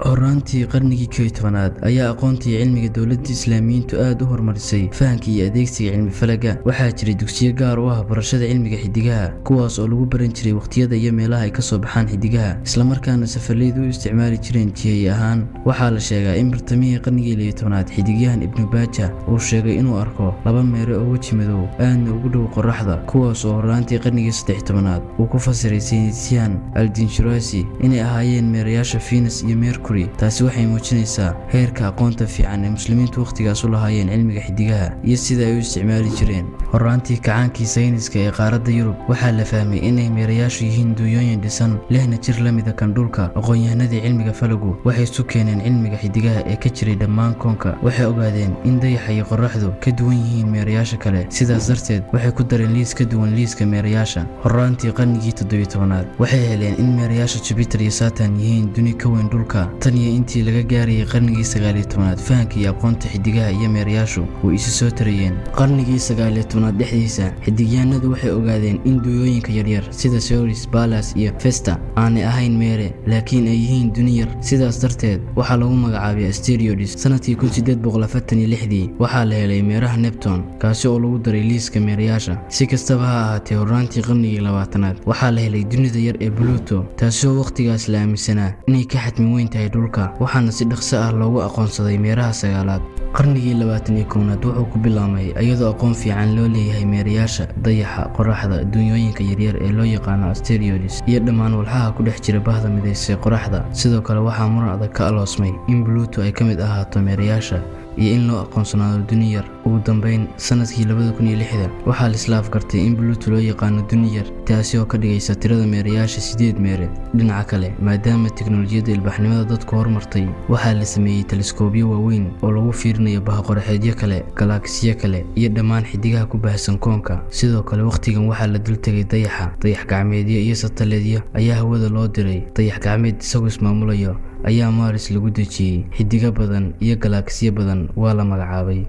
horaantii qarnigii 11aad ayaa aqoontii cilmiga dawladda Islaamiyiintu aad u horumarisay fahanka iyo adeegsiga cilmi falaga. waxaa jiray dugsiyo gaar u ah barashada cilmiga xidigaha, kuwaas oo lagu baran jiray waqtiyada iyo meelaha ay ka soo baxaan xidigaha, isla markaana safarleydu u isticmaali jireen jihay ahaan. waxaa la sheegaa in bartamihii qarnigii 12aad xidigyahan Ibn Bajjah uu sheegay inuu arko laba meere oo weji madow aadna ugu dhow qorraxda, kuwaas oo horaantii qarnigii 13aad uu ku fasiray saynisyahan Aldin Shirazi inay ahaayeen meerayaasha Venus iyo Mercury. taasi waxay muujinaysaa heerka aqoonta fiican ee muslimiintu waqtigaas u lahaayeen cilmiga xidigaha iyo sida ay u isticmaali jireen. horaantii kacaankii sayniska ee qaaradda Yurub waxaa la fahmay inay meerayaashu yihiin duunyooyin dhisan lehna jir la mid ah kan dhulka. aqoonyahanadii cilmiga falagu waxay isu keeneen cilmiga xidigaha ee ka jiray dhammaan koonka. waxay ogaadeen in dayaxa iyo qorraxdu ka duwan yihiin meerayaasha kale, sidaas darteed waxay ku dareen liis ka duwan liiska meerayaasha. horaantii qarnigii 17aad waxay heleen in meerayaasha Jupiter iyo Saturn yihiin duni ka weyn dhulka. tan iyo intii laga gaarayay qarnigii 19aad fahanka iyo aqoonta xidigaha iyo meerayaashu way isu soo tarayeen. qarnigii 19aad dhexdiisa xidigyahanadu waxay ogaadeen in duunyooyinka yaryar sida Ceres, Pallas iyo Vesta aanay ahayn meere, laakiin ay yihiin duni yar. sidaas darteed waxaa lagu magacaabay Asteroids. sanadkii 1846 waxaa la helay meeraha Neptune, kaasi oo lagu daray liiska meerayaasha. si kastaba ha ahaatee, horaantii qarnigii 20aad waxaa la helay dunida yar ee Pluto, taasi oo waqtigaas la aaminsanaa inay ka xadmi weyn tahay dhulka, waxaana si dhaqso ah loogu aqoonsaday meeraha 9aad. qarnigii 21aad wuxuu ku bilaabmay iyadoo aqoon fiican loo leeyahay meerayaasha, dayaxa, qorraxda, duunyooyinka yaryar ee loo yaqaano Asteroids, iyo dhammaan walxaha ku dhex jira bahda midaysay qorraxda. sidoo kale waxaa muran adag ka aloosmay in Pluto ay ka mid ahaato meerayaasha iyo in loo aqoonsanaado duni yar. ugu dambeyn, sanadkii 2006 waxaa la isla afgartay in Pluto loo yaqaano duni yar, taasi oo ka dhigaysa tirada meerayaasha 8 meere. dhinaca kale, maadaama tiknoolajiyadda ilbaxnimada dadku horumartay, waxaa la sameeyey teleskoobyo waaweyn oo lagu fiirinayo baha-qoraxeedyo kale, galaksiyo kale iyo dhammaan xidigaha ku baahsan koonka. sidoo kale, waqtigan waxaa la dul tegay dayaxa, dayax-gacmeedyo iyo satelleedyo ayaa hawada loo diray. dayax-gacmeed isagoo ismaamulayo ayaa Mars lagu dejiyey. xidiga badan iyo galaksiyo badan waa la magacaabay.